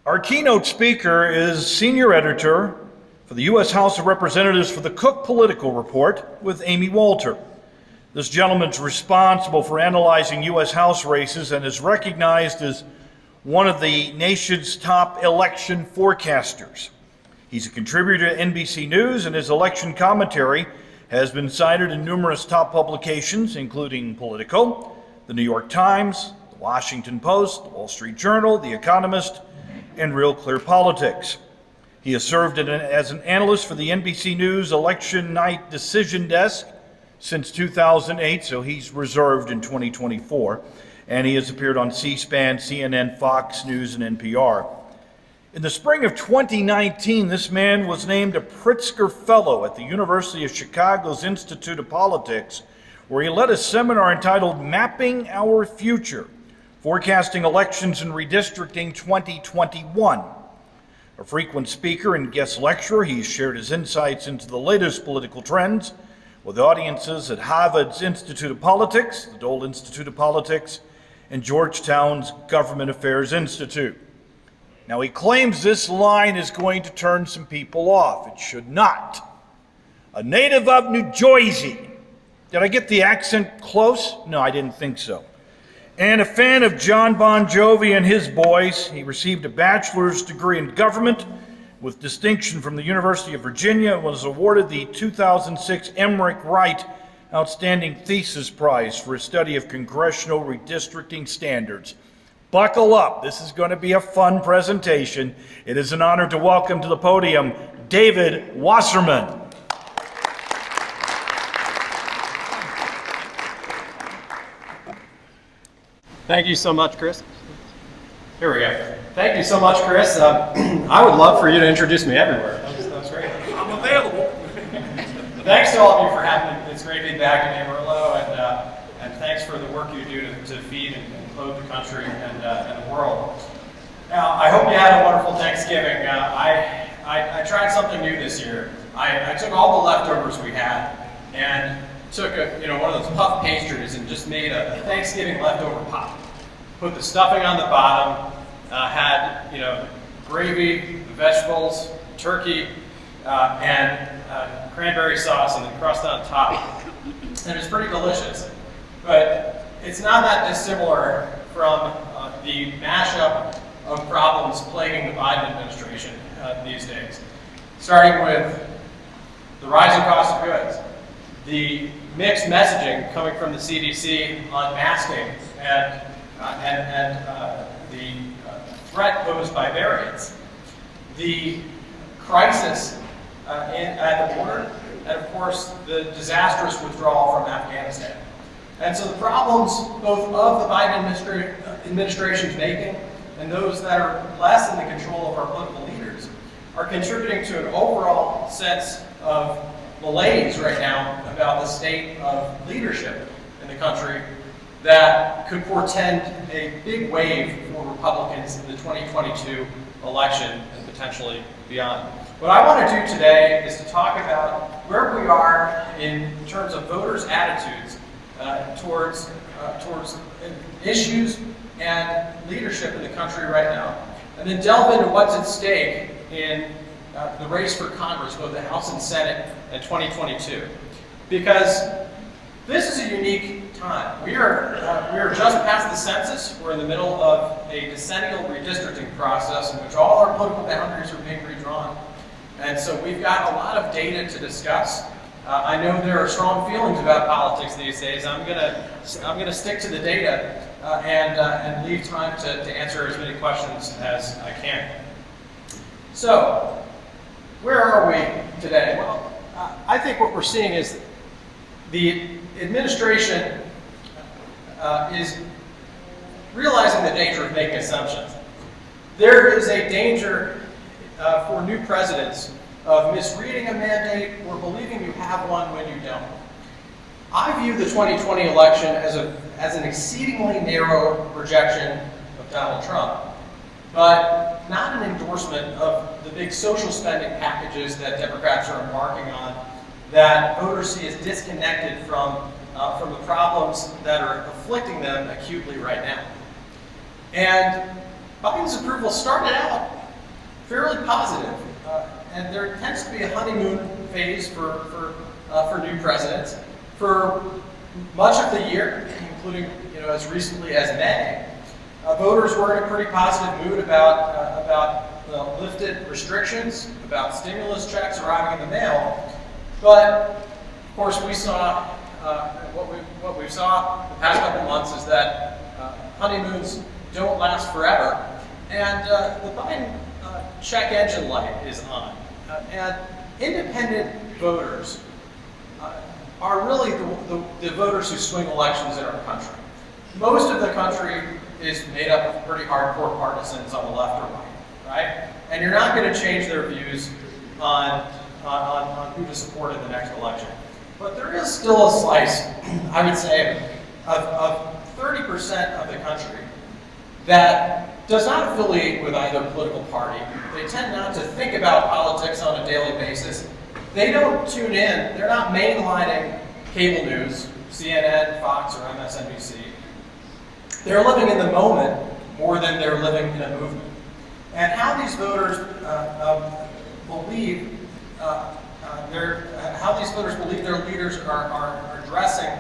Our keynote speaker is senior editor for the U.S. House of Representatives for the Cook Political Report with Amy Walter. This gentleman's responsible for analyzing U.S. House races and is recognized as one of the nation's top election forecasters. He's a contributor to NBC News, and his election commentary has been cited in numerous top publications, including Politico, the New York Times, the Washington Post, the Wall Street Journal, The Economist, and Real Clear Politics. He has served as an analyst for the NBC News Election Night Decision Desk since 2008, so he's reserved in 2024, and he has appeared on C-SPAN, CNN, Fox News, and NPR. In the spring of 2019, this man was named a Pritzker Fellow at the University of Chicago's Institute of Politics, where he led a seminar entitled Mapping Our Future, Forecasting Elections and Redistricting 2021. A frequent speaker and guest lecturer, he's shared his insights into the latest political trends with audiences at Harvard's Institute of Politics, the Dole Institute of Politics, and Georgetown's Government Affairs Institute. Now, he claims this line is going to turn some people off. It should not. A native of New Jersey. Did I get the accent close? No, I didn't think so. And a fan of John Bon Jovi and his boys. He received a bachelor's degree in government with distinction from the University of Virginia and was awarded the 2006 Emmerich Wright Outstanding Thesis Prize for his study of congressional redistricting standards. Buckle up, this is going to be a fun presentation. It is an honor to welcome to the podium David Wasserman. Thank you so much, Chris. Here we go. Thank you so much, Chris. I would love for you to introduce me everywhere. That was great. I'm available. Thanks to all of you for having me. It's great to be back in Amarillo, and thanks for the work you do to feed and clothe the country and the world. Now, I hope you had a wonderful Thanksgiving. I tried something new this year. I took all the leftovers we had and took one of those puff pastries and just made a Thanksgiving leftover pop. Put the stuffing on the bottom, had gravy, vegetables, turkey, and cranberry sauce, and then crust on top. And it's pretty delicious. But it's not that dissimilar from the mashup of problems plaguing the Biden administration these days. Starting with the rising cost of goods, the mixed messaging coming from the CDC on masking, and the threat posed by variants, the crisis at the border, and of course the disastrous withdrawal from Afghanistan. And so the problems both of the Biden administration's making and those that are less in the control of our political leaders are contributing to an overall sense of malaise right now about the state of leadership in the country that could portend a big wave for Republicans in the 2022 election and potentially beyond. What I want to do today is to talk about where we are in terms of voters' attitudes towards issues and leadership in the country right now, and then delve into what's at stake in the race for Congress, both the House and Senate in 2022. Because this is a unique time. We are just past the census. We're in the middle of a decennial redistricting process in which all our political boundaries are being redrawn. And so we've got a lot of data to discuss. I know there are strong feelings about politics these days. I'm gonna stick to the data and leave time to answer as many questions as I can. So, where are we today? Well, I think what we're seeing is the administration is realizing the danger of making assumptions. There is a danger for new presidents of misreading a mandate or believing you have one when you don't. I view the 2020 election as an exceedingly narrow rejection of Donald Trump, but not an endorsement of the big social spending packages that Democrats are embarking on that voters see as disconnected from the problems that are afflicting them acutely right now. And Biden's approval started out fairly positive, and there tends to be a honeymoon phase for new presidents. For much of the year, including as recently as May, voters were in a pretty positive mood about lifted restrictions, about stimulus checks arriving in the mail. But of course, we saw what we saw the past couple months is that honeymoons don't last forever, and the Biden check engine light is on, and independent voters are really the voters who swing elections in our country. Most of the country is made up of pretty hardcore partisans on the left or right? And you're not going to change their views on who to support in the next election. But there is still a slice, I would say, of 30% of the country that does not affiliate with either political party. They tend not to think about politics on a daily basis. They don't tune in. They're not mainlining cable news, CNN, Fox, or MSNBC. They're living in the moment more than they're living in a movement. And how these voters believe their leaders are addressing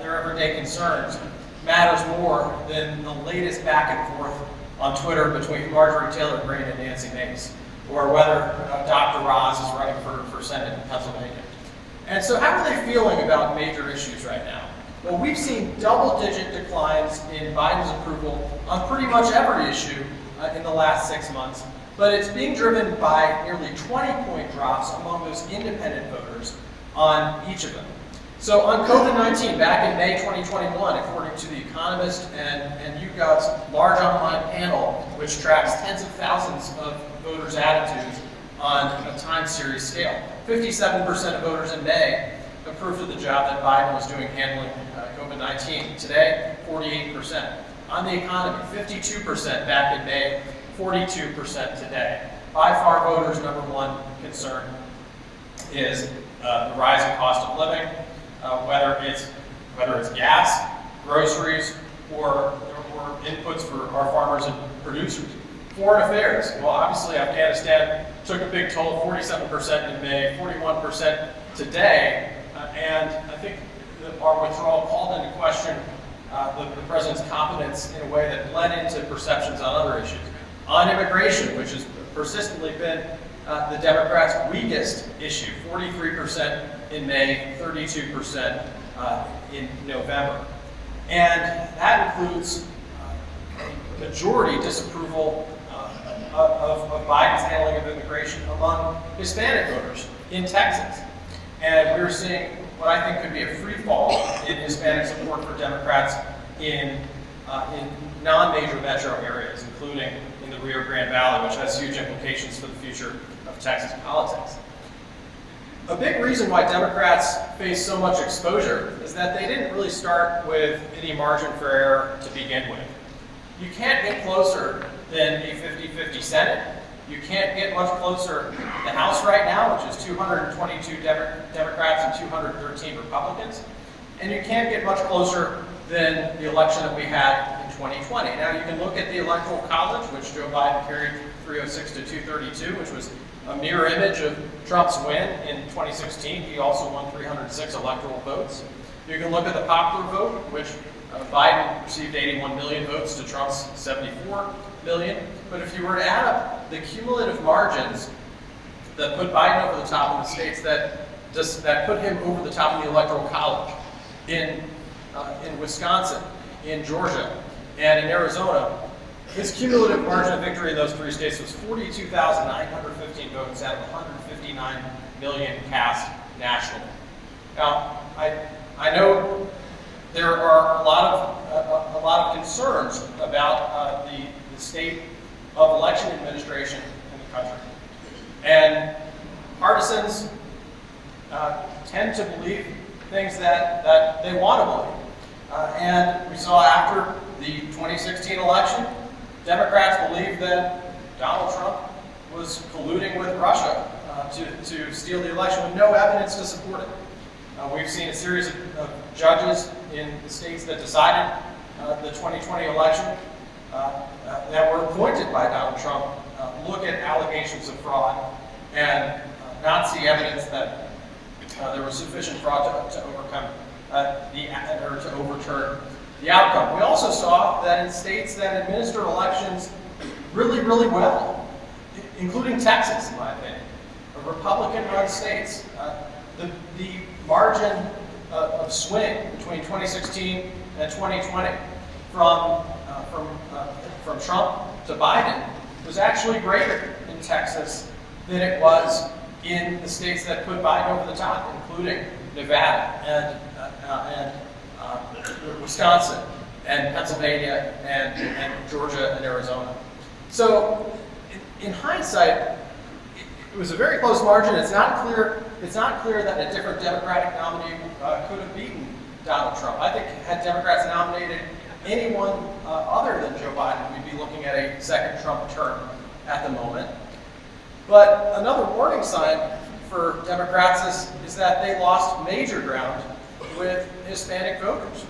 their everyday concerns matters more than the latest back and forth on Twitter between Marjorie Taylor Greene and Nancy Mace, or whether Dr. Roz is running for Senate in Pennsylvania. And so how are they feeling about major issues right now? Well, we've seen double-digit declines in Biden's approval on pretty much every issue in the last 6 months, but it's being driven by nearly 20-point drops among those independent voters on each of them. So on COVID-19, back in May 2021, according to The Economist and YouGov's large online panel, which tracks tens of thousands of voters' attitudes on a time series scale, 57% of voters in May approved of the job that Biden was doing handling COVID-19. Today, 48%. On the economy, 52% back in May, 42% today. By far, voters' number one concern is the rising cost of living, whether it's gas, groceries, or inputs for our farmers and producers. Foreign affairs. Well, obviously, Afghanistan took a big toll, 47% in May, 41% today, and I think that our withdrawal called into question the president's competence in a way that led into perceptions on other issues. On immigration, which has persistently been the Democrats' weakest issue, 43% in May, 32% in November. And that includes a majority disapproval of Biden's handling of immigration among Hispanic voters in Texas. And we're seeing what I think could be a free fall in Hispanic support for Democrats in non-major metro areas, including in the Rio Grande Valley, which has huge implications for the future of Texas politics. A big reason why Democrats face so much exposure is that they didn't really start with any margin for error to begin with. You can't get closer than a 50-50 Senate. You can't get much closer. The House right now, which is 222 Democrats and 213 Republicans, and you can't get much closer than the election that we had in 2020. Now you can look at the Electoral College, which Joe Biden carried 306 to 232, which was a mirror image of Trump's win in 2016. He also won 306 electoral votes. You can look at the popular vote, which Biden received 81 million votes to Trump's 74 million. But if you were to add up the cumulative margins that put Biden over the top in the states that put him over the top of the Electoral College, in Wisconsin, in Georgia, and in Arizona, his cumulative margin of victory in those three states was 42,915 votes out of 159 million cast nationally. Now, I know there are a lot of concerns about the state of election administration in the country, and partisans tend to believe things that they want to believe. And we saw after the 2016 election, Democrats believed that Donald Trump was colluding with Russia to steal the election with no evidence to support it. We've seen a series of judges in the states that decided the 2020 election that were appointed by Donald Trump look at allegations of fraud and not see evidence that there was sufficient fraud to overcome or to overturn the outcome. We also saw that in states that administered elections really, really well, including Texas, in my opinion, Republican-run states, the margin of swing between 2016 and 2020 from Trump to Biden was actually greater in Texas than it was in the states that put Biden over the top, including Nevada and Wisconsin and Pennsylvania and Georgia and Arizona. So, in hindsight, it was a very close margin. It's not clear that a different Democratic nominee could have beaten Donald Trump. I think had Democrats nominated anyone other than Joe Biden, we'd be looking at a second Trump term at the moment. But another warning sign for Democrats is that they lost major ground with Hispanic voters.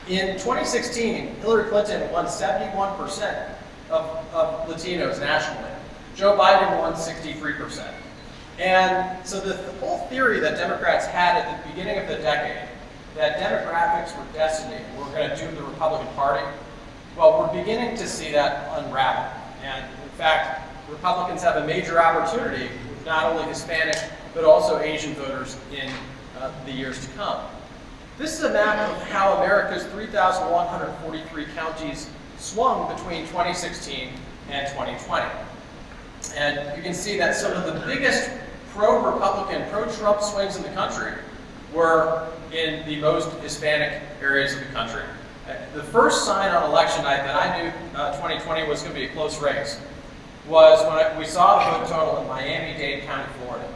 In 2016, Hillary Clinton won 71% of Latinos nationally. Joe Biden won 63%. And so the whole theory that Democrats had at the beginning of the decade, that demographics were destiny, and we're going to doom the Republican Party, well, we're beginning to see that unravel. And in fact, Republicans have a major opportunity with not only Hispanic, but also Asian voters in the years to come. This is a map of how America's 3,143 counties swung between 2016 and 2020. And you can see that some of the biggest pro-Republican, pro-Trump swings in the country were in the most Hispanic areas of the country. The first sign on election night that I knew 2020 was going to be a close race was when we saw the vote total in Miami-Dade County, Florida,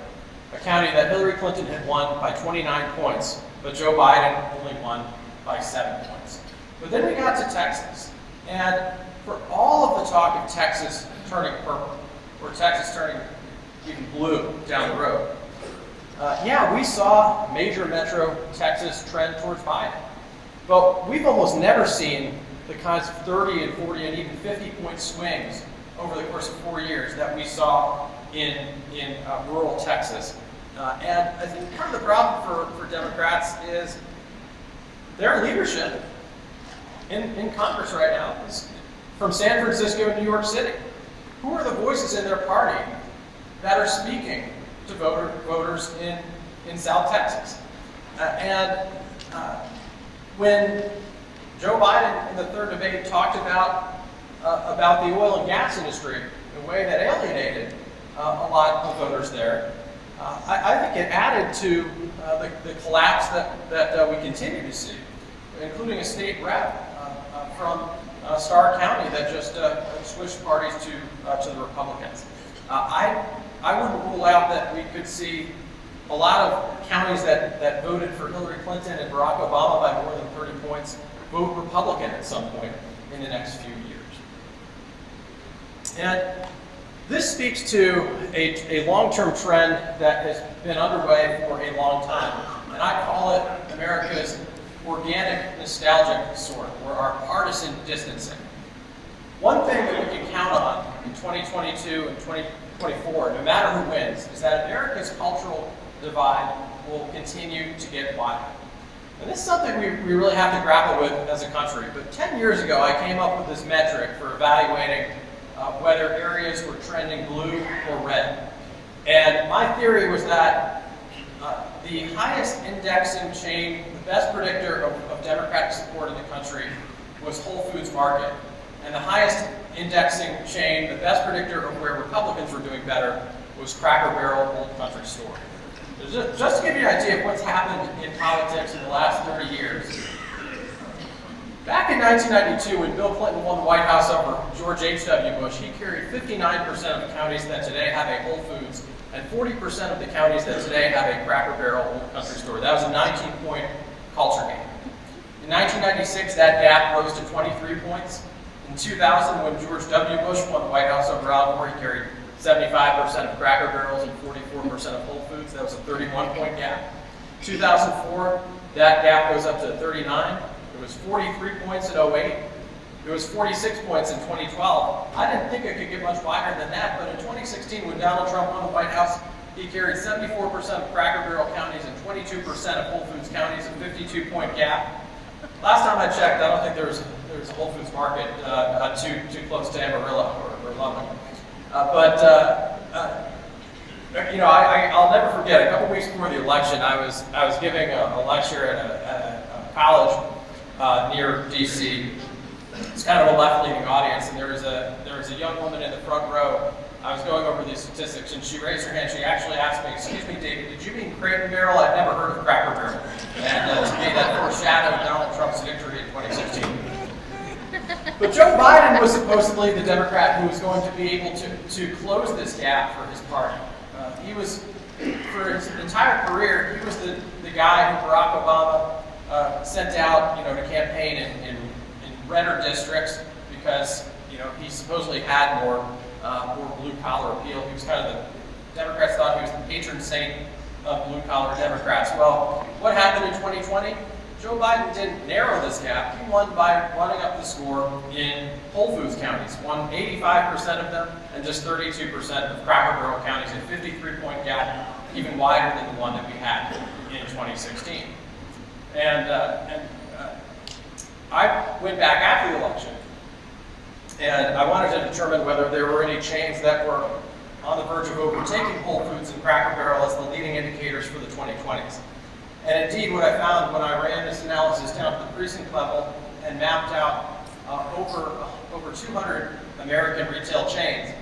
a county that Hillary Clinton had won by 29 points, but Joe Biden only won by 7 points. But then we got to Texas, and for all of the talk of Texas turning purple, or Texas turning even blue down the road, yeah, we saw major metro Texas trend towards Biden. But we've almost never seen the kinds of 30 and 40 and even 50-point swings over the course of 4 years that we saw in rural Texas. And I think part of the problem for Democrats is their leadership in Congress right now is from San Francisco and New York City. Who are the voices in their party that are speaking to voters in South Texas? When Joe Biden in the third debate talked about the oil and gas industry in a way that alienated a lot of voters there, I think it added to the collapse that we continue to see, including a state rep from Starr County that just switched parties to the Republicans. I wouldn't rule out that we could see a lot of counties that voted for Hillary Clinton and Barack Obama by more than 30 points vote Republican at some point in the next few years. And this speaks to a long-term trend that has been underway for a long time, and I call it America's organic nostalgic sort, or our partisan distancing. One thing that we can count on in 2022 and 2024, no matter who wins, is that America's cultural divide will continue to get wider. And this is something we really have to grapple with as a country. But 10 years ago, I came up with this metric for evaluating whether areas were trending blue or red. And my theory was that the highest indexing chain, the best predictor of Democratic support in the country was Whole Foods Market. And the highest indexing chain, the best predictor of where Republicans were doing better, was Cracker Barrel Old Country Store. Just to give you an idea of what's happened in politics in the last 30 years. Back in 1992, when Bill Clinton won the White House over George H.W. Bush, he carried 59% of the counties that today have a Whole Foods and 40% of the counties that today have a Cracker Barrel Old Country Store. That was a 19-point culture gain. In 1996, that gap rose to 23 points. In 2000, when George W. Bush won the White House over Al Gore, he carried 75% of Cracker Barrels and 44% of Whole Foods. That was a 31-point gap. 2004, that gap goes up to 39. It was 43 points in 08. It was 46 points in 2012. I didn't think it could get much wider than that, but in 2016, when Donald Trump won the White House, he carried 74% of Cracker Barrel counties and 22% of Whole Foods counties, a 52-point gap. Last time I checked, I don't think there was a Whole Foods market too close to Amarillo or Lubbock. I'll never forget. A couple weeks before the election, I was giving a lecture at a college near D.C. It's kind of a left-leaning audience, and there was a young woman in the front row. I was going over these statistics, and she raised her hand. She actually asked me, "Excuse me, David, did you mean Crate & Barrel? I'd never heard of Cracker Barrel." And to me, that foreshadowed Donald Trump's victory in 2016. But Joe Biden was supposedly the Democrat who was going to be able to close this gap for his party. He was, for his entire career, he was the guy who Barack Obama sent out, to campaign in redder districts because, he supposedly had more blue-collar appeal. He was kind of Democrats thought he was the patron saint of blue-collar Democrats. Well, what happened in 2020? Joe Biden didn't narrow this gap. He won by running up the score in Whole Foods counties, won 85% of them and just 32% of Cracker Barrel counties, a 53-point gap, even wider than the one that we had in 2016. And I went back after the election, and I wanted to determine whether there were any chains that were on the verge of overtaking Whole Foods and Cracker Barrel as the leading indicators for the 2020s. And indeed, what I found when I ran this analysis down to the precinct level and mapped out over 200 American retail chains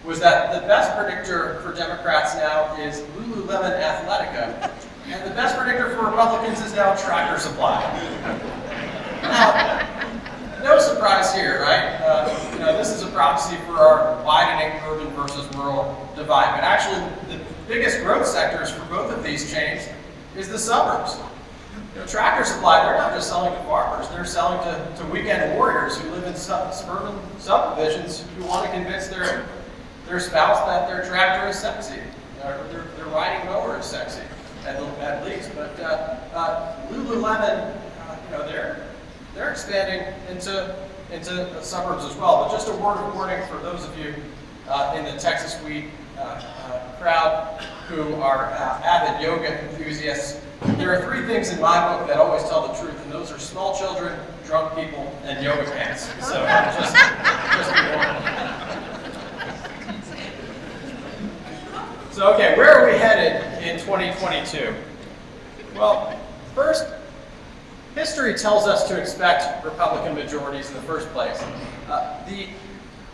was that the best predictor for Democrats now is Lululemon Athletica, and the best predictor for Republicans is now Tractor Supply. Now, no surprise here, right? This is a proxy for our widening urban versus rural divide. But actually, the biggest growth sectors for both of these chains is the suburbs. Tractor Supply, they're not just selling to farmers, they're selling to weekend warriors who live in suburban subdivisions who want to convince their spouse that their tractor is sexy, or their riding mower is sexy, at least. But Lululemon, they're expanding into the suburbs as well. But just a word of warning for those of you in the Texas wheat crowd who are avid yoga enthusiasts. There are three things in my book that always tell the truth, and those are small children, drunk people, and yoga pants. So just be warned. So okay, where are we headed in 2022? Well, first, history tells us to expect Republican majorities in the first place. The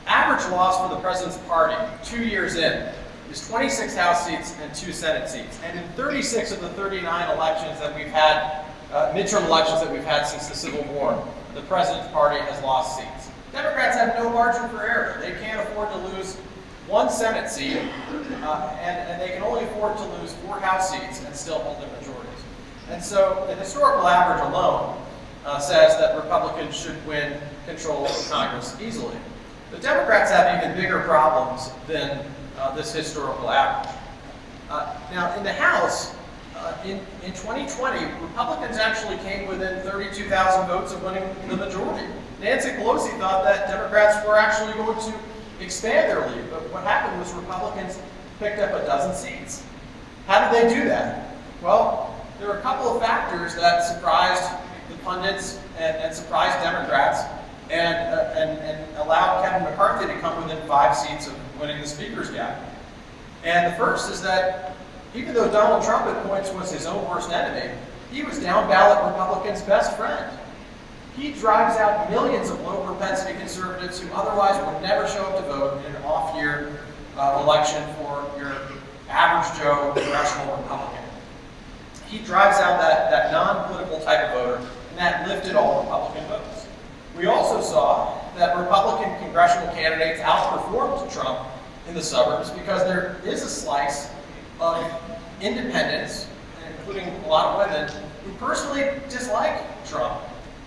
average loss for the president's party 2 years in is 26 House seats and 2 Senate seats. And in 36 of the 39 elections that we've had, midterm elections that we've had since the Civil War, the president's party has lost seats. Democrats have no margin for error. They can't afford to lose 1 Senate seat, and they can only afford to lose 4 House seats and still hold their majorities. And so the historical average alone says that Republicans should win control of Congress easily. The Democrats have even bigger problems than this historical average. Now, in the House, in 2020, Republicans actually came within 32,000 votes of winning the majority. Nancy Pelosi thought that Democrats were actually going to expand their lead, but what happened was Republicans picked up 12 seats. How did they do that? Well, there were a couple of factors that surprised the pundits and surprised Democrats and allowed Kevin McCarthy to come within 5 seats of winning the Speaker's gap. And the first is that even though Donald Trump at points was his own worst enemy, he was down ballot Republicans' best friend. He drives out millions of low propensity conservatives who otherwise would never show up to vote in an off-year election for your average Joe congressional Republican. He drives out that non-political type of voter, and that lifted all Republican votes. We also saw that Republican congressional candidates outperformed Trump in the suburbs because there is a slice of independents, including a lot of women, who personally dislike Trump,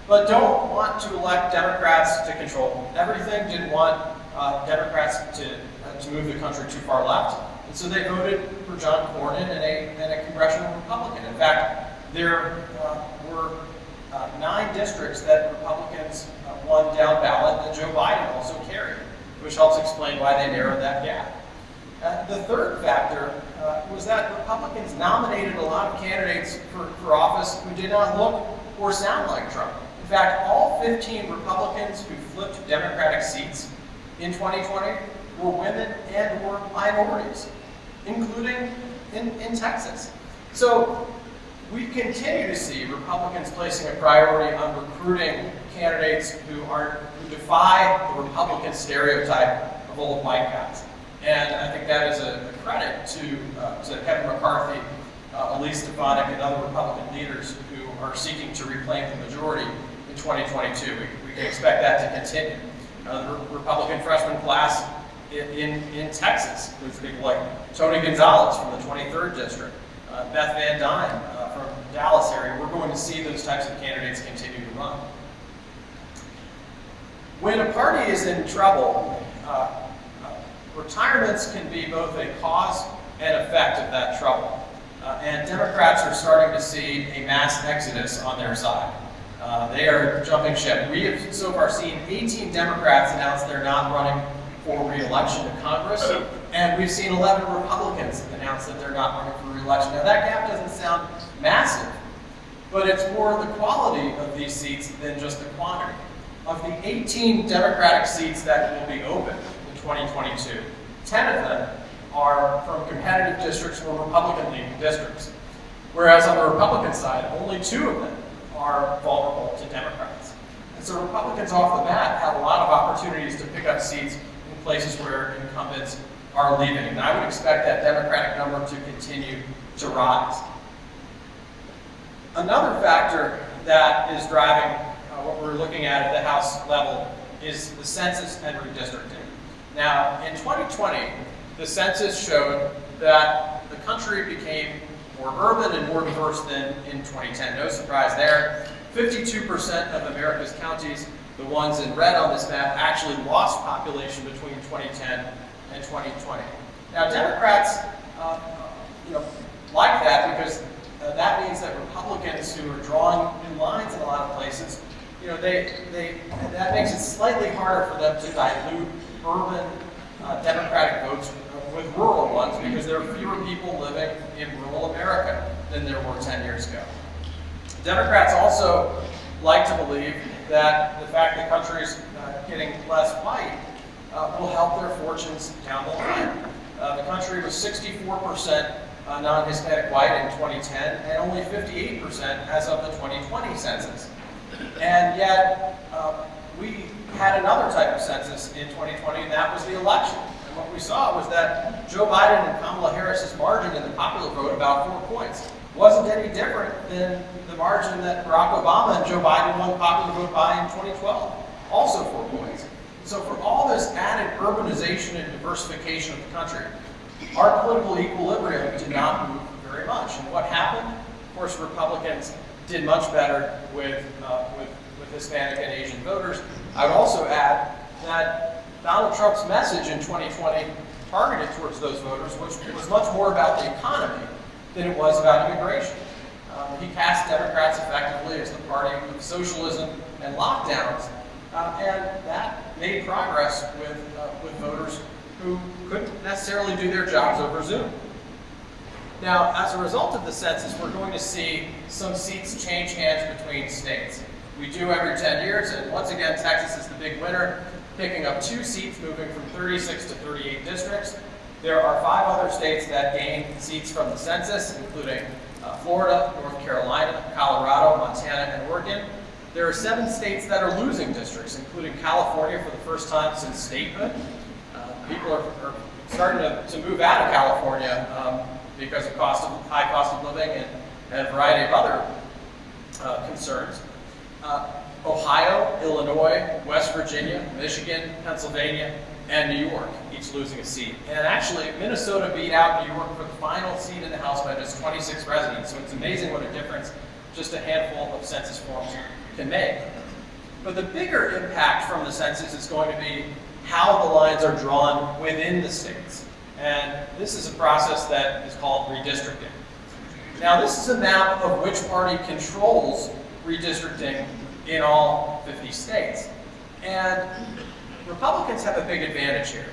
but don't want to elect Democrats to control everything, didn't want Democrats to move the country too far left. And so they voted for John Cornyn and a congressional Republican. In fact, there were 9 districts that Republicans won down ballot that Joe Biden also carried, which helps explain why they narrowed that gap. The third factor was that Republicans nominated a lot of candidates for office who did not look or sound like Trump. In fact, all 15 Republicans who flipped Democratic seats in 2020 were women and or minorities, including in Texas. So we continue to see Republicans placing a priority on recruiting candidates who defy the Republican stereotype of old white guys. And I think that is a credit to Kevin McCarthy, Elise Stefanik, and other Republican leaders who are seeking to reclaim the majority in 2022. We can expect that to continue. The Republican freshman class in Texas, with people like Tony Gonzalez from the 23rd District, Beth Van Dyne from Dallas area, we're going to see those types of candidates continue to run. When a party is in trouble, retirements can be both a cause and effect of that trouble. And Democrats are starting to see a mass exodus on their side. They are jumping ship. We have so far seen 18 Democrats announce they're not running for re-election to Congress, and we've seen 11 Republicans announce that they're not running for re-election. Now that gap doesn't sound massive, but it's more the quality of these seats than just the quantity. Of the 18 Democratic seats that will be open in 2022, 10 of them are from competitive districts or Republican-leaning districts, whereas on the Republican side, only 2 of them are vulnerable to Democrats. And so Republicans off the bat have a lot of opportunities to pick up seats in places where incumbents are leaving. And I would expect that Democratic number to continue to rise. Another factor that is driving what we're looking at the House level is the census and redistricting. Now, in 2020, the census showed that the country became more urban and more diverse than in 2010. No surprise there. 52% of America's counties, the ones in red on this map, actually lost population between 2010 and 2020. Now, Democrats like that because that means that Republicans who are drawing new lines in a lot of places, that makes it slightly harder for them to dilute urban Democratic votes with rural ones because there are fewer people living in rural America than there were 10 years ago. Democrats also like to believe that the fact the country's getting less white will help their fortunes down the line. The country was 64% non-Hispanic white in 2010 and only 58% as of the 2020 census. And yet, we had another type of census in 2020, and that was the election. And what we saw was that Joe Biden and Kamala Harris's margin in the popular vote, about 4 points, wasn't any different than the margin that Barack Obama and Joe Biden won the popular vote by in 2012, also 4 points. So for all this added urbanization and diversification of the country, our political equilibrium did not move very much. And what happened? Of course, Republicans did much better with Hispanic and Asian voters. I would also add that Donald Trump's message in 2020 targeted towards those voters, which was much more about the economy than it was about immigration. He cast Democrats effectively as the party of socialism and lockdowns, and that made progress with voters who couldn't necessarily do their jobs over Zoom. Now, as a result of the census, we're going to see some seats change hands between states. We do every 10 years, and once again, Texas is the big winner, picking up 2 seats, moving from 36 to 38 districts. There are 5 other states that gained seats from the census, including Florida, North Carolina, Colorado, Montana, and Oregon. There are 7 states that are losing districts, including California for the first time since statehood. People are starting to move out of California because of high cost of living and a variety of other concerns. Ohio, Illinois, West Virginia, Michigan, Pennsylvania, and New York, each losing a seat. And actually, Minnesota beat out New York for the final seat in the House by just 26 residents. So it's amazing what a difference just a handful of census forms can make. But the bigger impact from the census is going to be how the lines are drawn within the states. And this is a process that is called redistricting. Now, this is a map of which party controls redistricting in all 50 states. And Republicans have a big advantage here.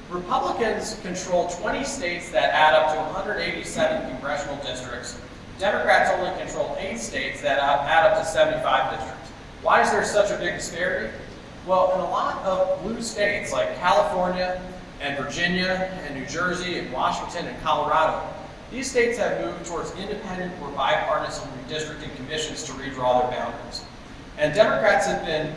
Republicans control 20 states that add up to 187 congressional districts. Democrats only control 8 states that add up to 75 districts. Why is there such a big disparity? Well, in a lot of blue states like California and Virginia and New Jersey and Washington and Colorado, these states have moved towards independent or bipartisan redistricting commissions to redraw their boundaries. And Democrats have been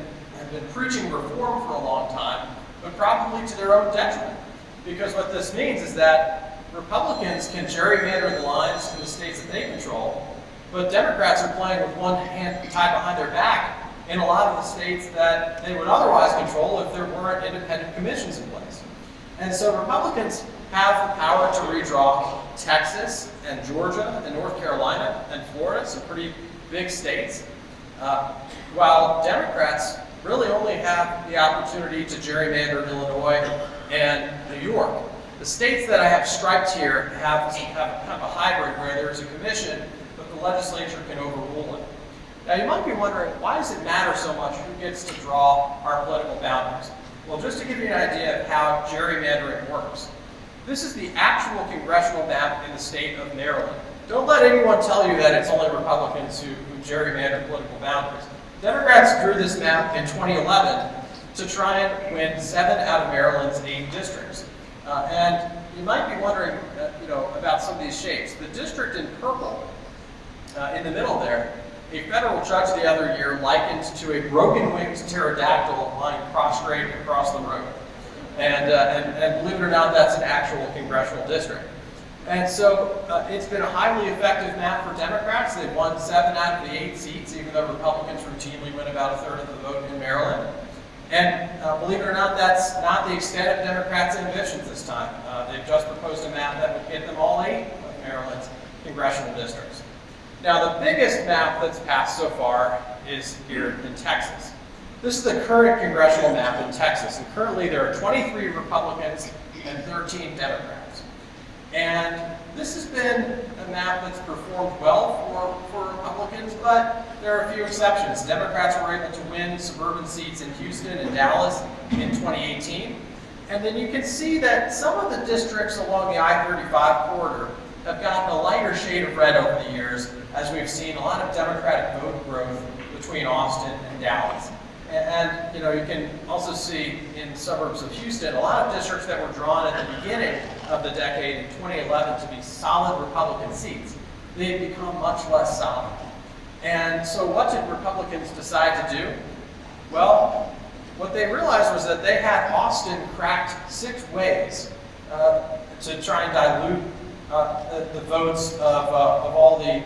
preaching reform for a long time, but probably to their own detriment. Because what this means is that Republicans can gerrymander the lines in the states that they control, but Democrats are playing with one hand tied behind their back in a lot of the states that they would otherwise control if there weren't independent commissions in place. And so Republicans have the power to redraw Texas and Georgia and North Carolina and Florida, some pretty big states, while Democrats really only have the opportunity to gerrymander Illinois and New York. The states that I have striped here have kind of a hybrid where there's a commission, but the legislature can overrule it. Now you might be wondering, why does it matter so much who gets to draw our political boundaries? Well, just to give you an idea of how gerrymandering works. This is the actual congressional map in the state of Maryland. Don't let anyone tell you that it's only Republicans who gerrymander political boundaries. Democrats drew this map in 2011 to try and win 7 out of Maryland's 8 districts. And you might be wondering about some of these shapes. The district in purple, in the middle there, a federal judge the other year likened to a broken-winged pterodactyl lying prostrate across the road. And believe it or not, that's an actual congressional district. And so it's been a highly effective map for Democrats. They've won 7 out of the 8 seats, even though Republicans routinely win about 1/3 of the vote in Maryland. And believe it or not, that's not the extent of Democrats' ambitions this time. They've just proposed a map that would get them all 8 of Maryland's congressional districts. Now, the biggest map that's passed so far is here in Texas. This is the current congressional map in Texas, and currently there are 23 Republicans and 13 Democrats. And this has been a map that's performed well for Republicans, but there are a few exceptions. Democrats were able to win suburban seats in Houston and Dallas in 2018. And then you can see that some of the districts along the I-35 corridor have gotten a lighter shade of red over the years, as we've seen a lot of Democratic vote growth between Austin and Dallas. And you can also see in suburbs of Houston, a lot of districts that were drawn at the beginning of the decade in 2011 to be solid Republican seats, they've become much less solid. And so what did Republicans decide to do? Well, what they realized was that they had Austin cracked 6 ways to try and dilute the votes of all the,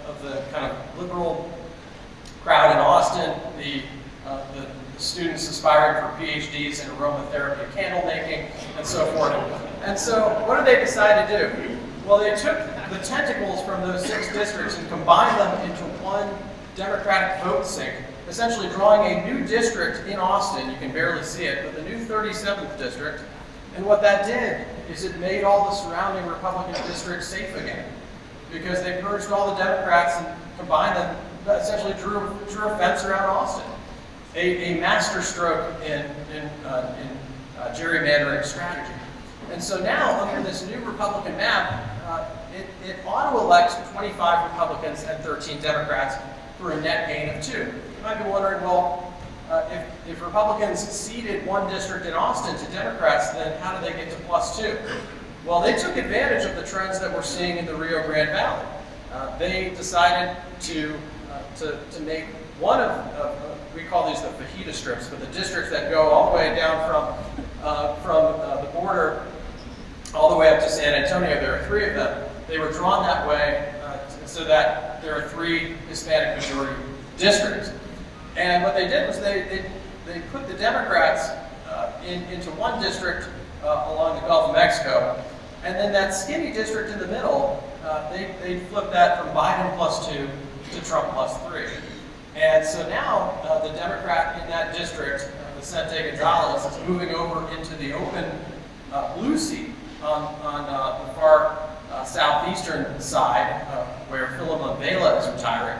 of the kind of liberal crowd in Austin, the students aspiring for PhDs in aromatherapy and candle making, and so forth. And so what did they decide to do? Well, they took the tentacles from those 6 districts and combined them into one Democratic vote sink, essentially drawing a new district in Austin. You can barely see it, but the new 37th district. And what that did is it made all the surrounding Republican districts safe again, because they purged all the Democrats and combined them, essentially drew a fence around Austin. A master stroke in gerrymandering strategy. And so now, under this new Republican map, it auto-elects 25 Republicans and 13 Democrats for a net gain of 2. You might be wondering, well, if Republicans ceded 1 district in Austin to Democrats, then how do they get to +2? Well, they took advantage of the trends that we're seeing in the Rio Grande Valley. They decided to make one of we call these the fajita strips, but the districts that go all the way down from the border all the way up to San Antonio. There are 3 of them. They were drawn that way so that there are 3 Hispanic majority districts. And what they did was they put the Democrats into 1 district along the Gulf of Mexico, and then that skinny district in the middle, they flipped that from Biden +2 to Trump +3. And so now the Democrat in that district, Vicente Gonzalez, is moving over into the open blue seat on the far southeastern side where Philip Vela is retiring,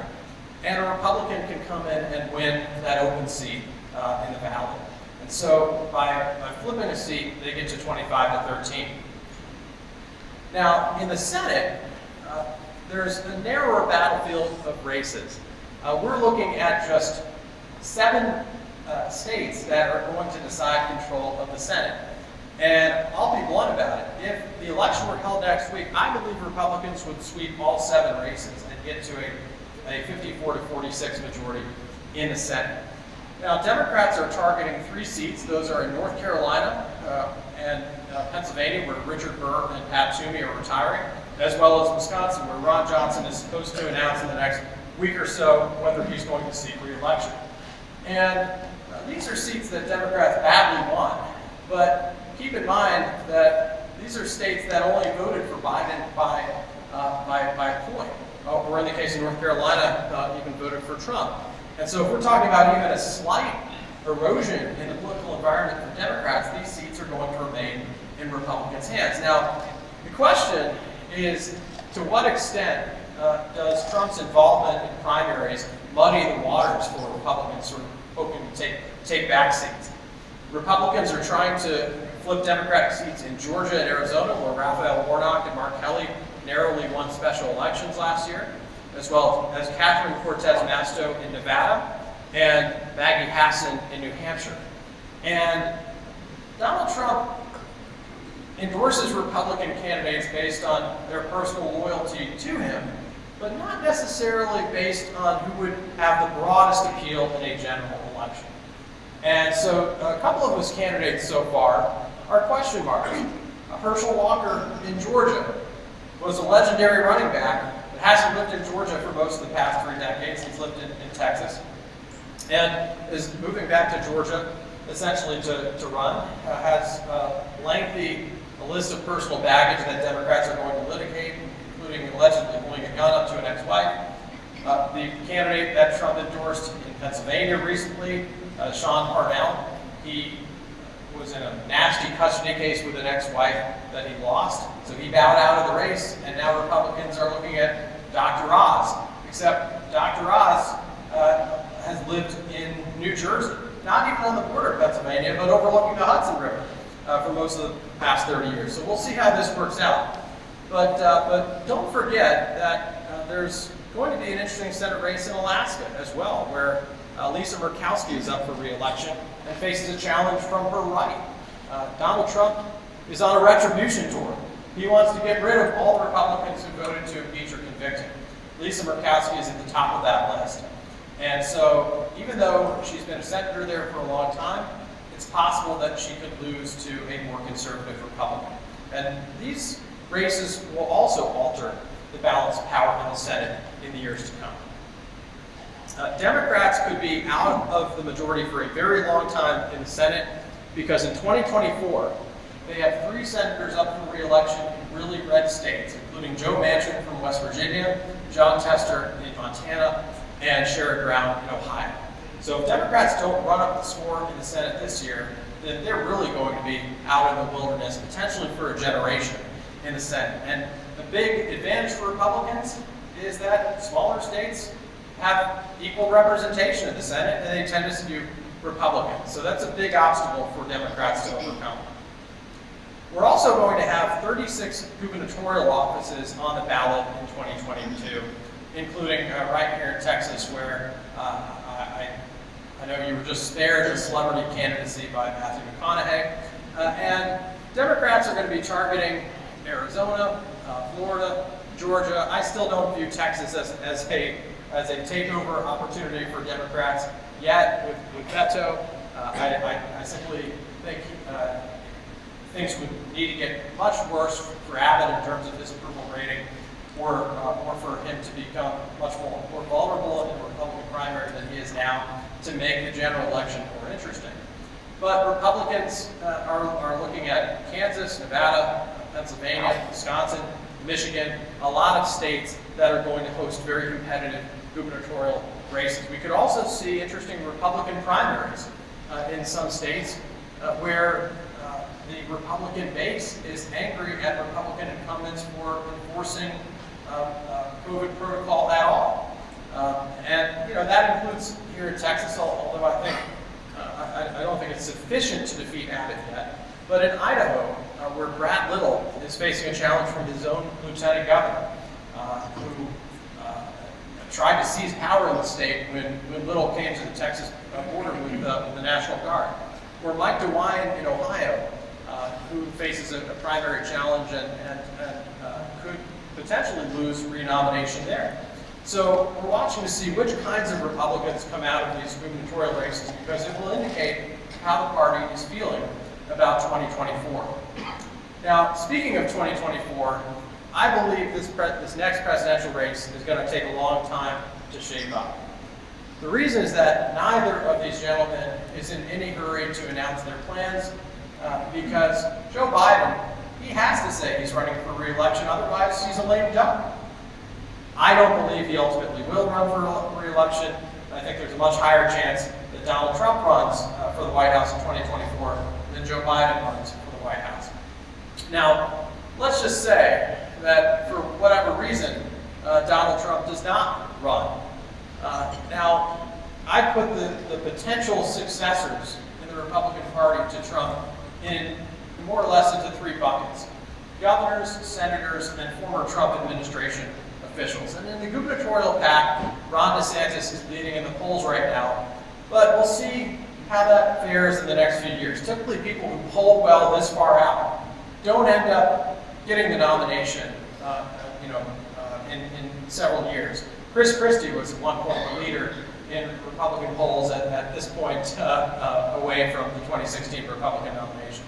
and a Republican can come in and win that open seat in the Valley. And so by flipping a seat, they get to 25 to 13. Now, in the Senate, there's a narrower battlefield of races. We're looking at just 7 states that are going to decide control of the Senate. And I'll be blunt about it. If the election were held next week, I believe Republicans would sweep all 7 races and get to a 54 to 46 majority in the Senate. Now, Democrats are targeting 3 seats. Those are in North Carolina and Pennsylvania, where Richard Burr and Pat Toomey are retiring, as well as Wisconsin, where Ron Johnson is supposed to announce in the next week or so whether he's going to seek re-election. And these are seats that Democrats badly want, but keep in mind that these are states that only voted for Biden by a point, or in the case of North Carolina, even voted for Trump. And so if we're talking about even a slight erosion in the political environment for Democrats, these seats are going to remain in Republicans' hands. Now, the question is, to what extent does Trump's involvement in primaries muddy the waters for Republicans sort of hoping to take back seats? Republicans are trying to flip Democratic seats in Georgia and Arizona, where Raphael Warnock and Mark Kelly narrowly won special elections last year, as well as Catherine Cortez Masto in Nevada and Maggie Hassan in New Hampshire. And Donald Trump endorses Republican candidates based on their personal loyalty to him, but not necessarily based on who would have the broadest appeal in a general election. And so a couple of his candidates so far are question marks. Herschel Walker in Georgia was a legendary running back that hasn't lived in Georgia for most of the past 3 decades. He's lived in Texas and is moving back to Georgia essentially to run. Has lengthy a list of personal baggage that Democrats are going to litigate, including allegedly holding a gun up to an ex-wife. The candidate that Trump endorsed in Pennsylvania recently, Sean Parnell, he was in a nasty custody case with an ex-wife that he lost, so he bowed out of the race, and now Republicans are looking at Dr. Oz, except Dr. Oz has lived in New Jersey, not even on the border of Pennsylvania, but overlooking the Hudson River for most of the past 30 years. So we'll see how this works out. But don't forget that there's going to be an interesting Senate race in Alaska as well, where Lisa Murkowski is up for re-election and faces a challenge from her right. Donald Trump is on a retribution tour. He wants to get rid of all the Republicans who voted to impeach or convict him. Lisa Murkowski is at the top of that list. And so even though she's been a senator there for a long time, it's possible that she could lose to a more conservative Republican. And these races will also alter the balance of power in the Senate in the years to come. Democrats could be out of the majority for a very long time in the Senate because in 2024, they have 3 senators up for re-election in really red states, including Joe Manchin from West Virginia, John Tester in Montana, and Sherrod Brown in Ohio. So if Democrats don't run up the score in the Senate this year, then they're really going to be out in the wilderness, potentially for a generation in the Senate. And the big advantage for Republicans is that smaller states have equal representation in the Senate, and they tend to skew Republican. So that's a big obstacle for Democrats to overcome. We're also going to have 36 gubernatorial offices on the ballot in 2022, including right here in Texas, where I know you were just spared the celebrity candidacy by Matthew McConaughey. And Democrats are going to be targeting Arizona, Florida, Georgia. I still don't view Texas as a takeover opportunity for Democrats yet with veto. I simply think things would need to get much worse for Abbott in terms of his approval rating, or for him to become much more vulnerable in the Republican primary than he is now to make the general election more interesting. But Republicans are looking at Kansas, Nevada, Pennsylvania, Wisconsin, Michigan, a lot of states that are going to host very competitive gubernatorial races. We could also see interesting Republican primaries in some states where the Republican base is angry at Republican incumbents for enforcing COVID protocol at all. And you know, that includes here in Texas, although I think I don't think it's sufficient to defeat Abbott yet. But in Idaho, where Brad Little is facing a challenge from his own lieutenant governor, who tried to seize power in the state when Little came to the Texas border with the National Guard. Or Mike DeWine in Ohio, who faces a primary challenge and could potentially lose renomination there. So we're watching to see which kinds of Republicans come out of these gubernatorial races, because it will indicate how the party is feeling about 2024. Now, speaking of 2024, I believe this next presidential race is going to take a long time to shape up. The reason is that neither of these gentlemen is in any hurry to announce their plans, because Joe Biden, he has to say he's running for re-election, otherwise he's a lame duck. I don't believe he ultimately will run for re-election. I think there's a much higher chance that Donald Trump runs for the White House in 2024 than Joe Biden runs for the White House. Now, let's just say that for whatever reason, Donald Trump does not run. Now, I put the potential successors in the Republican Party to Trump in more or less into three buckets: governors, senators, and former Trump administration officials. And in the gubernatorial pack, Ron DeSantis is leading in the polls right now, but we'll see how that fares in the next few years. Typically, people who poll well this far out don't end up getting the nomination in several years. Chris Christie was at one point the leader in Republican polls at this point away from the 2016 Republican nomination.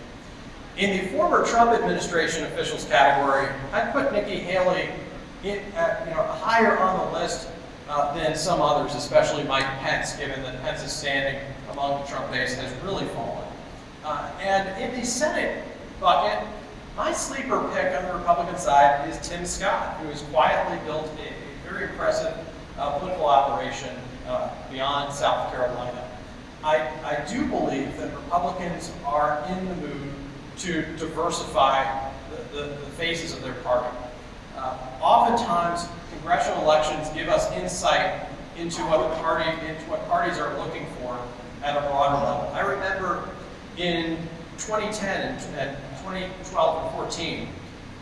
In the former Trump administration officials category, I'd put Nikki Haley higher on the list than some others, especially Mike Pence, given that Pence's standing among the Trump base has really fallen. And in the Senate bucket, my sleeper pick on the Republican side is Tim Scott, who has quietly built a very impressive political operation beyond South Carolina. I do believe that Republicans are in the mood to diversify the faces of their party. Oftentimes, congressional elections give us insight into what parties are looking for at a broader level. I remember in 2010 and 2012 and 14,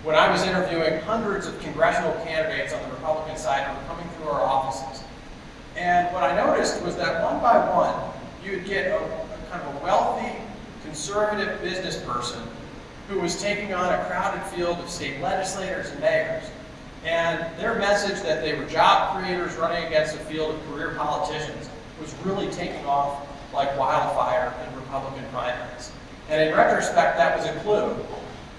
when I was interviewing hundreds of congressional candidates on the Republican side who were coming through our offices. And what I noticed was that one by one, you would get a kind of a wealthy, conservative business person who was taking on a crowded field of state legislators and mayors. And their message that they were job creators running against a field of career politicians was really taking off like wildfire in Republican primaries. And in retrospect, that was a clue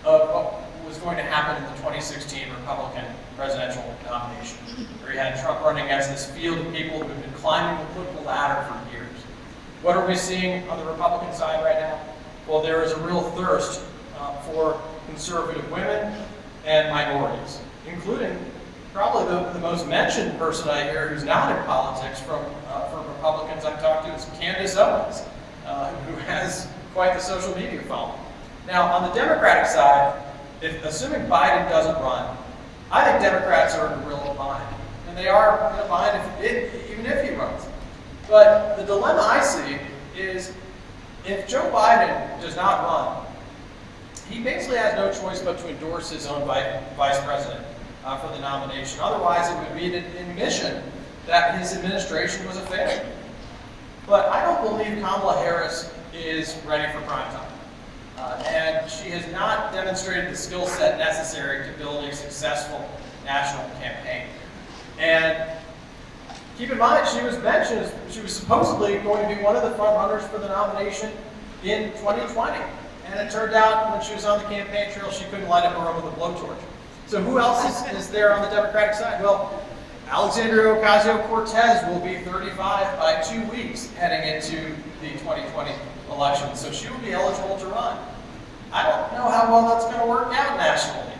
of what was going to happen in the 2016 Republican presidential nomination, where you had Trump running against this field of people who have been climbing the political ladder for years. What are we seeing on the Republican side right now? Well, there is a real thirst for conservative women and minorities, including probably the most mentioned person I hear who's not in politics from Republicans I've talked to is Candace Owens, who has quite the social media following. Now, on the Democratic side, assuming Biden doesn't run, I think Democrats are in a real bind. And they are in a bind even if he runs. But the dilemma I see is if Joe Biden does not run, he basically has no choice but to endorse his own vice president for the nomination. Otherwise, it would be an admission that his administration was a failure. But I don't believe Kamala Harris is ready for prime time. And she has not demonstrated the skill set necessary to build a successful national campaign. And keep in mind, she was mentioned, she was supposedly going to be one of the front runners for the nomination in 2020. And it turned out when she was on the campaign trail, she couldn't light up her own with a blowtorch. So who else is there on the Democratic side? Well, Alexandria Ocasio-Cortez will be 35 by 2 weeks heading into the 2020 election, so she will be eligible to run. I don't know how well that's going to work out nationally,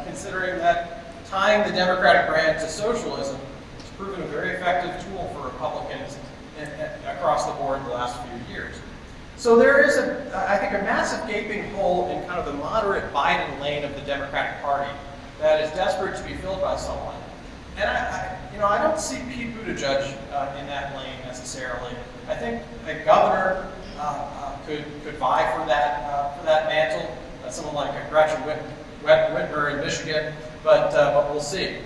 considering that tying the Democratic brand to socialism has proven a very effective tool for Republicans across the board in the last few years. So there is, I think, a massive gaping hole in kind of the moderate Biden lane of the Democratic Party that is desperate to be filled by someone. And I don't see Pete Buttigieg in that lane necessarily. I think a governor could vie for that mantle. Someone like Gretchen Whitmer in Michigan, but we'll see.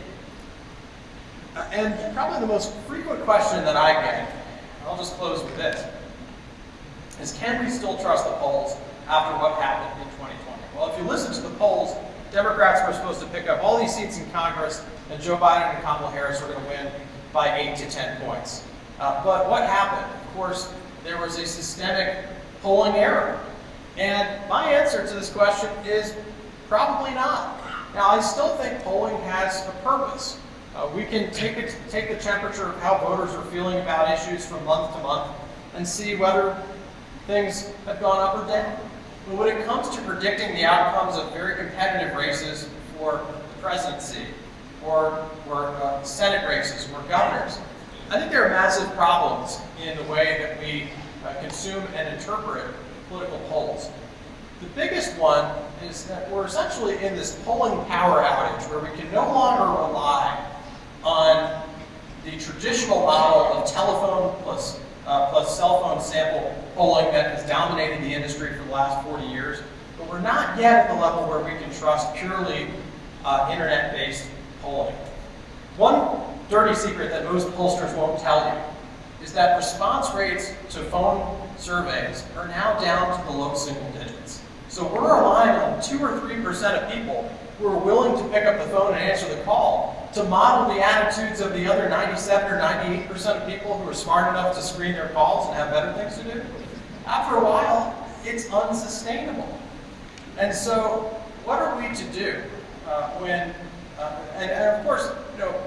And probably the most frequent question that I get, and I'll just close with this, is can we still trust the polls after what happened in 2020? Well, if you listen to the polls, Democrats were supposed to pick up all these seats in Congress, and Joe Biden and Kamala Harris were going to win by 8 to 10 points. But what happened? Of course, there was a systemic polling error. And my answer to this question is probably not. Now, I still think polling has a purpose. We can take the temperature of how voters are feeling about issues from month to month and see whether things have gone up or down. But when it comes to predicting the outcomes of very competitive races for the presidency or Senate races or governors, I think there are massive problems in the way that we consume and interpret political polls. The biggest one is that we're essentially in this polling power outage where we can no longer rely on the traditional model of telephone plus cell phone sample polling that has dominated the industry for the last 40 years, but we're not yet at the level where we can trust purely internet-based polling. One dirty secret that most pollsters won't tell you is that response rates to phone surveys are now down to the low single digits. So we're relying on 2 or 3% of people who are willing to pick up the phone and answer the call to model the attitudes of the other 97 or 98% of people who are smart enough to screen their calls and have better things to do. After a while, it's unsustainable. And so what are we to do and of course,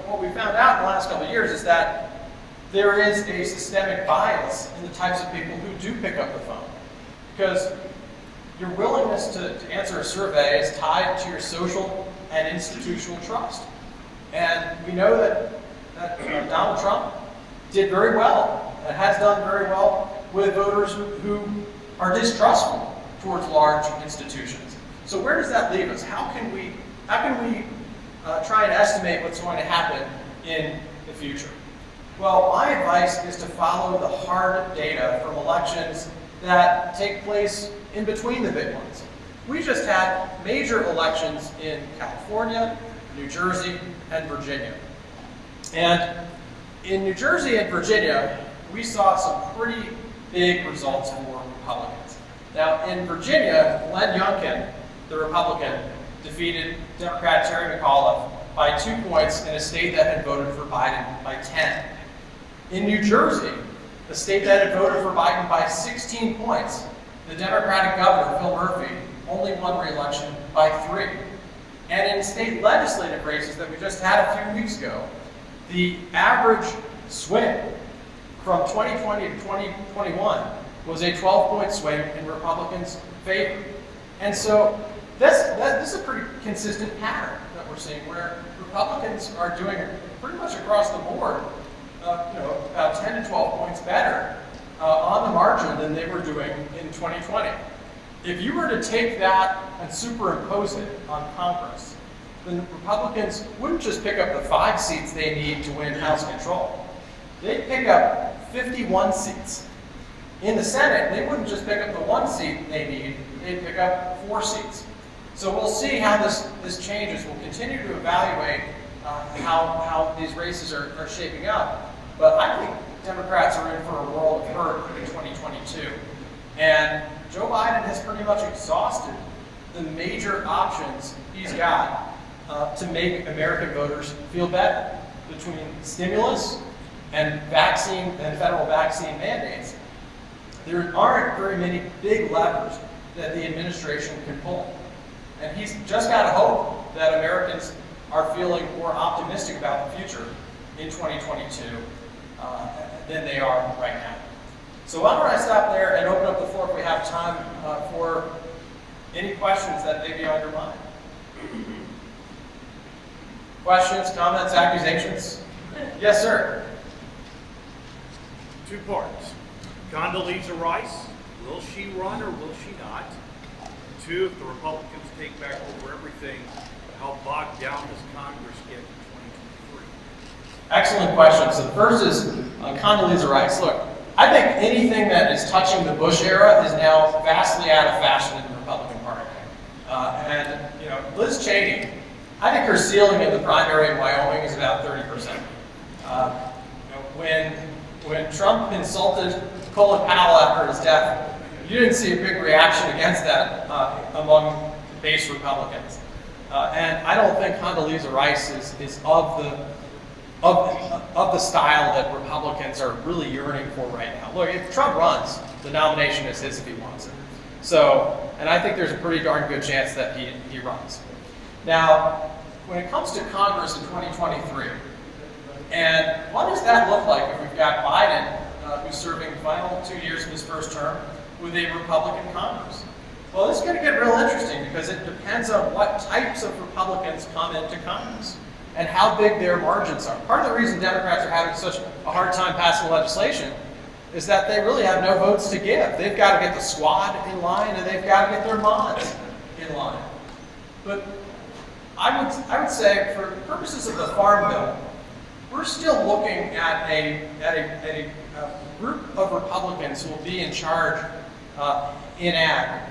what we found out in the last couple of years is that there is a systemic bias in the types of people who do pick up the phone. Because your willingness to answer a survey is tied to your social and institutional trust. And we know that Donald Trump did very well, and has done very well with voters who are distrustful towards large institutions. So where does that leave us? How can we try and estimate what's going to happen in the future? Well, my advice is to follow the hard data from elections that take place in between the big ones. We just had major elections in California, New Jersey, and Virginia. And in New Jersey and Virginia, we saw some pretty big results for Republicans. Now, in Virginia, Glenn Youngkin, the Republican, defeated Democrat Terry McAuliffe by 2 points in a state that had voted for Biden by 10. In New Jersey, the state that had voted for Biden by 16 points, the Democratic governor, Phil Murphy, only won re-election by 3. And in state legislative races that we just had a few weeks ago, the average swing from 2020 to 2021 was a 12-point swing in Republicans' favor. And so this is a pretty consistent pattern that we're seeing where Republicans are doing pretty much across the board, about 10 to 12 points better on the margin than they were doing in 2020. If you were to take that and superimpose it on Congress, then Republicans wouldn't just pick up the 5 seats they need to win House control. They'd pick up 51 seats. In the Senate, they wouldn't just pick up the 1 seat they need, they'd pick up 4 seats. So we'll see how this changes. We'll continue to evaluate how these races are shaping up. But I think Democrats are in for a world of hurt in 2022. And Joe Biden has pretty much exhausted the major options he's got to make American voters feel better. Between stimulus and vaccine and federal vaccine mandates, there aren't very many big levers that the administration can pull. And he's just got to hope that Americans are feeling more optimistic about the future in 2022 than they are right now. So why don't I stop there and open up the floor if we have time for any questions that may be on your mind. Questions, comments, accusations? Yes, sir. 2 parts. Condoleezza Rice, will she run or will she not? 2, if the Republicans take back over everything, how bogged down does Congress get in 2023? Excellent question. So the first is Condoleezza Rice. Look, I think anything that is touching the Bush era is now vastly out of fashion in the Republican Party. And you know, Liz Cheney, I think her ceiling in the primary in Wyoming is about 30%. When Trump insulted Colin Powell after his death, you didn't see a big reaction against that among base Republicans. And I don't think Condoleezza Rice is of the style that Republicans are really yearning for right now. Look, if Trump runs, the nomination is his if he wants it. So, and I think there's a pretty darn good chance that he runs. Now, when it comes to Congress in 2023, and what does that look like if we've got Biden, who's serving the final 2 years of his first term, with a Republican Congress? Well, this is going to get real interesting because it depends on what types of Republicans come into Congress and how big their margins are. Part of the reason Democrats are having such a hard time passing legislation is that they really have no votes to give. They've got to get the squad in line and they've got to get their mods in line. But I would say for purposes of the Farm Bill, we're still looking at a group of Republicans who will be in charge in ag,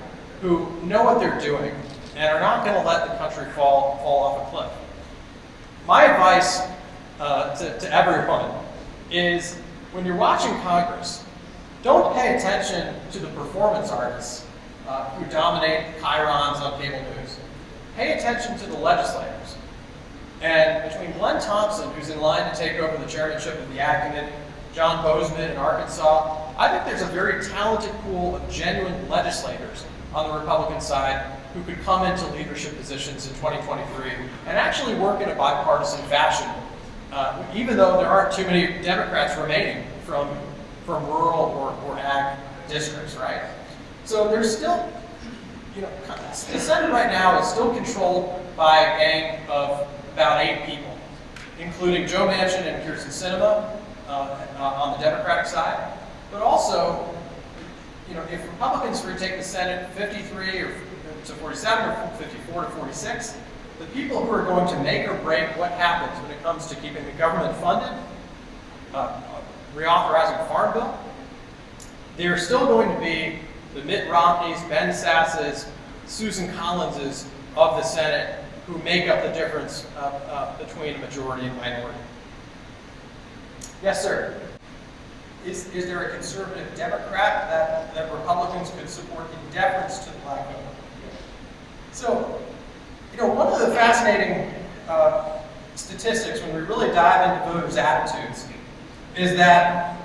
who know what they're doing and are not going to let the country fall off a cliff. My advice to everyone is when you're watching Congress, don't pay attention to the performance artists who dominate chyrons on cable news. Pay attention to the legislators. And between Glenn Thompson, who's in line to take over the chairmanship of the Ag Committee, John Bozeman in Arkansas, I think there's a very talented pool of genuine legislators on the Republican side who could come into leadership positions in 2023 and actually work in a bipartisan fashion, even though there aren't too many Democrats remaining from rural or ag districts, right? So there's still, you know, the Senate right now is still controlled by a gang of about 8 people, including Joe Manchin and Kyrsten Sinema on the Democratic side, but also, you know, if Republicans retake the Senate 53 or to 47 or 54 to 46, the people who are going to make or break what happens when it comes to keeping the government funded, reauthorizing the Farm Bill, they're still going to be the Mitt Romneys, Ben Sasses, Susan Collinses of the Senate who make up the difference between a majority and minority. Yes, sir. Is there a conservative Democrat that Republicans could support in deference to the black vote? So, you know, one of the fascinating statistics when we really dive into voters' attitudes is that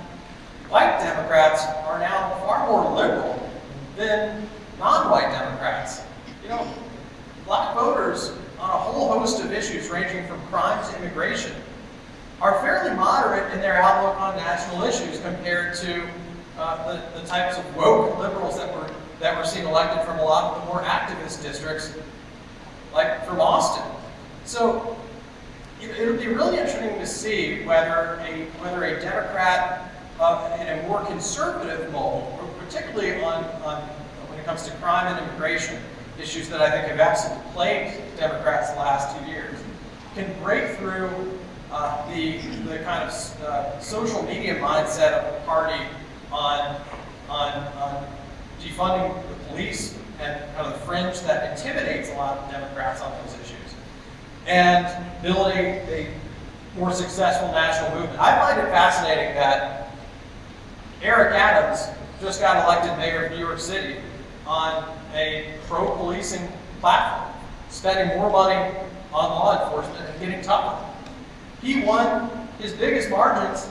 white Democrats are now far more liberal than non-white Democrats. You know, black voters on a whole host of issues ranging from crime to immigration are fairly moderate in their outlook on national issues compared to the types of woke liberals that we're seeing elected from a lot of the more activist districts, like from Austin. So it'll be really interesting to see whether a Democrat in a more conservative mold, particularly on when it comes to crime and immigration, issues that I think have absolutely plagued Democrats the last 2 years, can break through the kind of social media mindset of the party on defunding the police and kind of the fringe that intimidates a lot of Democrats on those issues, and build a more successful national movement. I find it fascinating that Eric Adams just got elected mayor of New York City on a pro-policing platform, spending more money on law enforcement and getting tougher. He won his biggest margins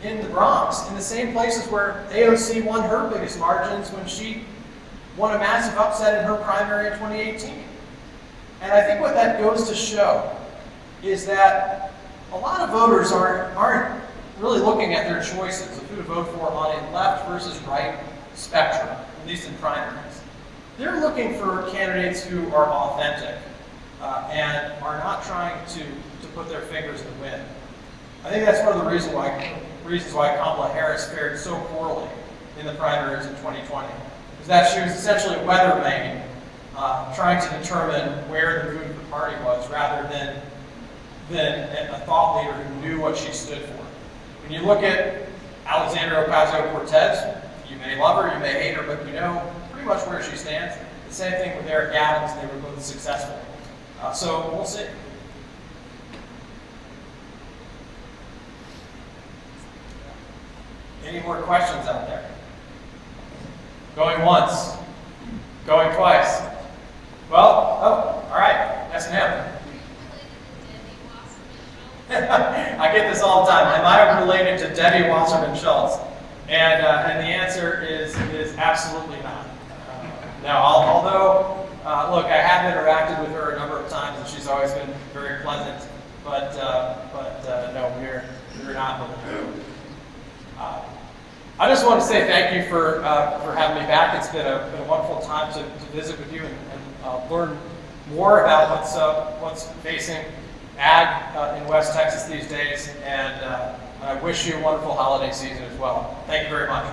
in the Bronx, in the same places where AOC won her biggest margins when she won a massive upset in her primary in 2018. And I think what that goes to show is that a lot of voters aren't really looking at their choices of who to vote for on a left versus right spectrum, at least in primaries. They're looking for candidates who are authentic and are not trying to put their fingers in the wind. I think that's one of the reasons why Kamala Harris fared so poorly in the primaries in 2020, is that she was essentially a weather vane, trying to determine where the mood of the party was, rather than than a thought leader who knew what she stood for. When you look at Alexandria Ocasio-Cortez, you may love her, you may hate her, but you know pretty much where she stands. The same thing with Eric Adams, they were both successful. So we'll see. Any more questions out there? Going once, going twice. Well, oh, all right, yes ma'am. I get this all the time. Am I related to Debbie Wasserman Schultz? And the answer is absolutely not. No, although, look, I have interacted with her a number of times, and she's always been very pleasant. But no, we're not related. I just want to say thank you for having me back. It's been a wonderful time to visit with you and learn more about what's facing ag in West Texas these days. And I wish you a wonderful holiday season as well. Thank you very much.